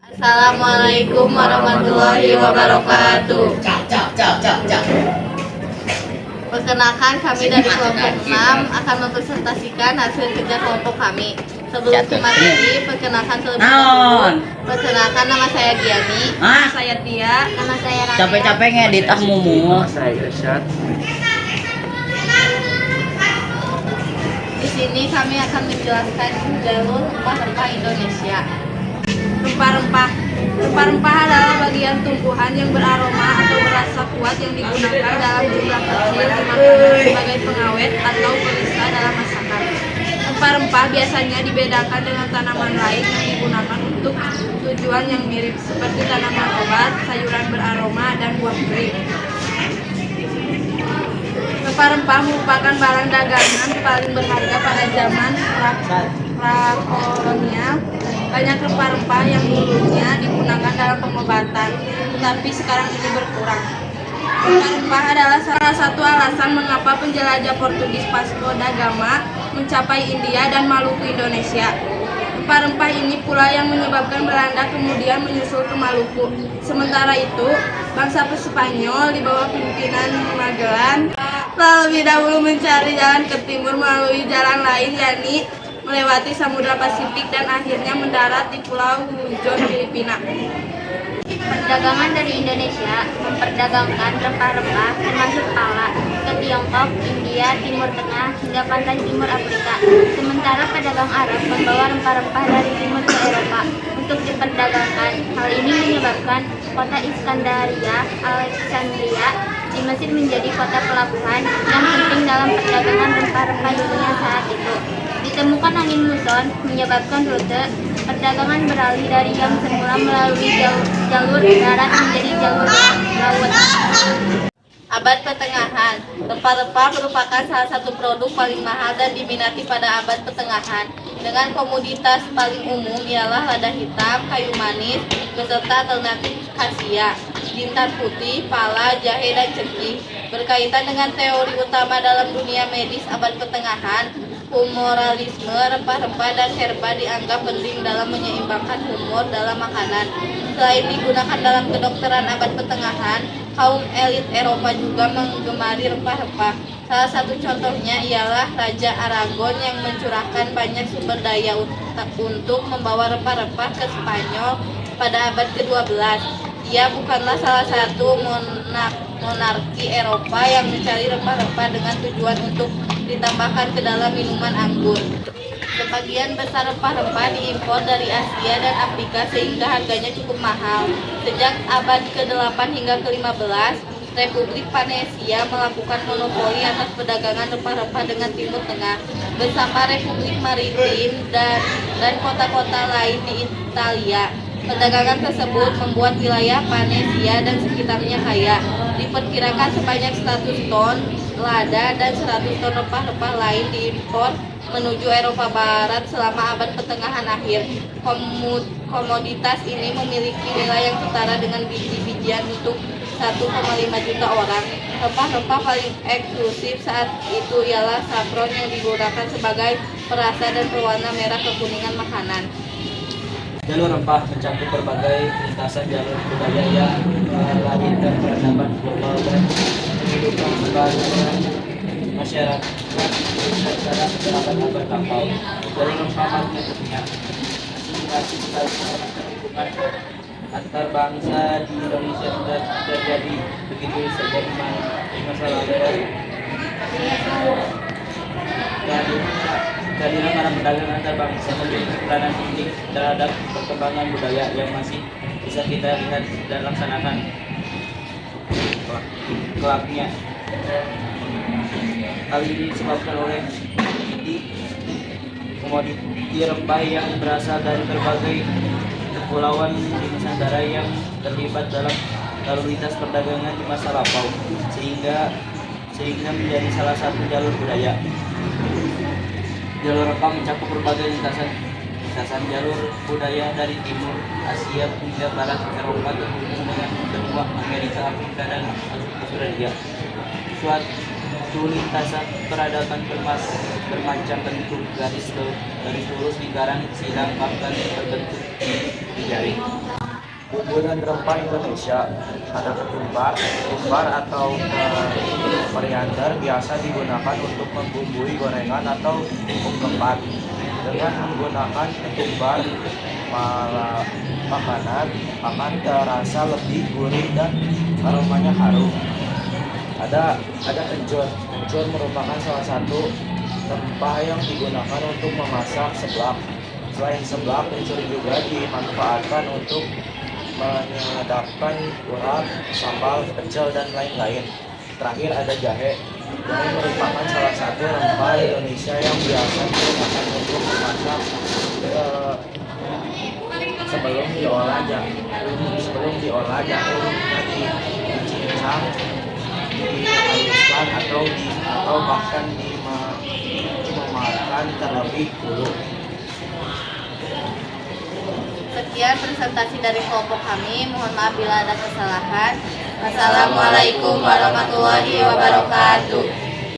Assalamualaikum warahmatullahi wabarakatuh. Perkenalkan, kami dari kelompok 6 akan mempresentasikan hasil kerja kelompok kami. Sebelum materi, perkenalkan terlebih dahulu. Perkenalkan, nama saya Giani. Nama saya Tia. Nama saya Rania. Capek-capek ngedit mumu. Saya Irsyad. Di sini kami akan menjelaskan jalur rempah-rempah Indonesia. Rempah-rempah adalah bagian tumbuhan yang beraroma atau berasa kuat yang digunakan dalam jumlah kecil di makanan sebagai pengawet atau pelisa dalam masakan. Rempah-rempah biasanya dibedakan dengan tanaman lain yang digunakan untuk tujuan yang mirip, seperti tanaman obat, sayuran beraroma, dan buah kering. Rempah-rempah merupakan barang dagangan paling berharga pada zaman prakolonial. Banyak rempah-rempah yang dulunya digunakan dalam pengobatan, tetapi sekarang ini berkurang. Rempah-rempah adalah salah satu alasan mengapa penjelajah Portugis Vasco da Gama mencapai India dan Maluku, Indonesia. Rempah-rempah ini pula yang menyebabkan Belanda kemudian menyusul ke Maluku. Sementara itu, bangsa Spanyol di bawah pimpinan Magellan lebih dahulu mencari jalan ke timur melalui jalan lain, yakni melewati Samudra Pasifik dan akhirnya mendarat di Pulau Luzon, Filipina. Perdagangan dari Indonesia memperdagangkan rempah-rempah termasuk pala ke Tiongkok, India, Timur Tengah, hingga pantai timur Afrika. Sementara pedagang Arab membawa rempah-rempah dari timur ke Eropa untuk diperdagangkan. Hal ini menyebabkan kota Iskandaria, Alexandria di Mesir menjadi kota pelabuhan yang penting dalam perdagangan rempah-rempah dunia saat itu. Ditemukan angin muson menyebabkan rute perdagangan beralih dari yang semula melalui jalur darat menjadi jalur laut. Abad Pertengahan. Rempah-rempah merupakan salah satu produk paling mahal dan diminati pada abad pertengahan. Dengan komoditas paling umum ialah lada hitam, kayu manis, beserta alternatif kasia, jintan putih, pala, jahe, dan cengkih. Berkaitan dengan teori utama dalam dunia medis abad pertengahan, humoralisme, rempah-rempah, dan herba dianggap penting dalam menyeimbangkan humor dalam makanan. Selain digunakan dalam kedokteran abad pertengahan, kaum elit Eropa juga menggemari rempah-rempah. Salah satu contohnya ialah Raja Aragon yang mencurahkan banyak sumber daya untuk membawa rempah-rempah ke Spanyol pada abad ke-12. Ia bukanlah salah satu monarki Eropa yang mencari rempah-rempah dengan tujuan untuk ditambahkan ke dalam minuman anggur. Sebagian besar rempah-rempah diimpor dari Asia dan Afrika sehingga harganya cukup mahal. Sejak abad ke-8 hingga ke-15, Republik Venesia melakukan monopoli atas perdagangan rempah-rempah dengan Timur Tengah bersama Republik Maritim dan kota-kota lain di Italia. Perdagangan tersebut membuat wilayah Venesia dan sekitarnya kaya. Diperkirakan sebanyak 100 ton lada dan 100 ton rempah-rempah lain diimpor menuju Eropa Barat selama abad pertengahan akhir. Komoditas ini memiliki nilai yang setara dengan biji-bijian untuk 1,5 juta orang. Rempah-rempah paling eksklusif saat itu ialah saffron yang digunakan sebagai perasa dan pewarna merah kekuningan makanan. Jalur rempah mencakup berbagai lintasan jalur budaya yang melahirkan peradaban global dan kehidupan kebangsaan masyarakat secara abad-abad lampau. Jalur rempah maksudnya asimilasi hubungan antar bangsa di Indonesia sudah terjadi begitu sejak di masa lalu. Kehadiran para pedagang antar bangsa memiliki peranan penting terhadap perkembangan budaya yang masih bisa kita lihat dan laksanakan kelaknya. Hal ini disebabkan oleh komoditi rempah yang berasal dari berbagai kepulauan di Nusantara yang terlibat dalam lalu lintas perdagangan di masa lampau, sehingga menjadi salah satu jalur budaya. Jalur rempah mencakup berbagai lintasan jalur budaya dari timur Asia hingga barat Eropa terhubung dengan benua Amerika, Afrika, dan Australia. Suatu lintasan peradaban bermacam bentuk, garis lurus, lingkaran, silang, bahkan berbentuk jari. Bumbu dan rempah Indonesia ada ketumbar. Ketumbar atau koriander biasa digunakan untuk membumbui gorengan atau ungkepan. Dengan menggunakan ketumbar, makanan akan terasa lebih gurih dan aromanya harum. Ada kencur. Kencur merupakan salah satu rempah yang digunakan untuk memasak seblak. Selain seblak, kencur juga dimanfaatkan untuk menyedapkan urap, sambal, pecel, dan lain-lain. Terakhir ada jahe. Jahe merupakan salah satu rempah Indonesia yang biasa digunakan untuk memasak sebelum diolah jahe dicincang, dihaluskan atau bahkan dimakan terlebih dulu. Sekian presentasi dari kelompok kami. Mohon maaf bila ada kesalahan. Wassalamualaikum warahmatullahi wabarakatuh.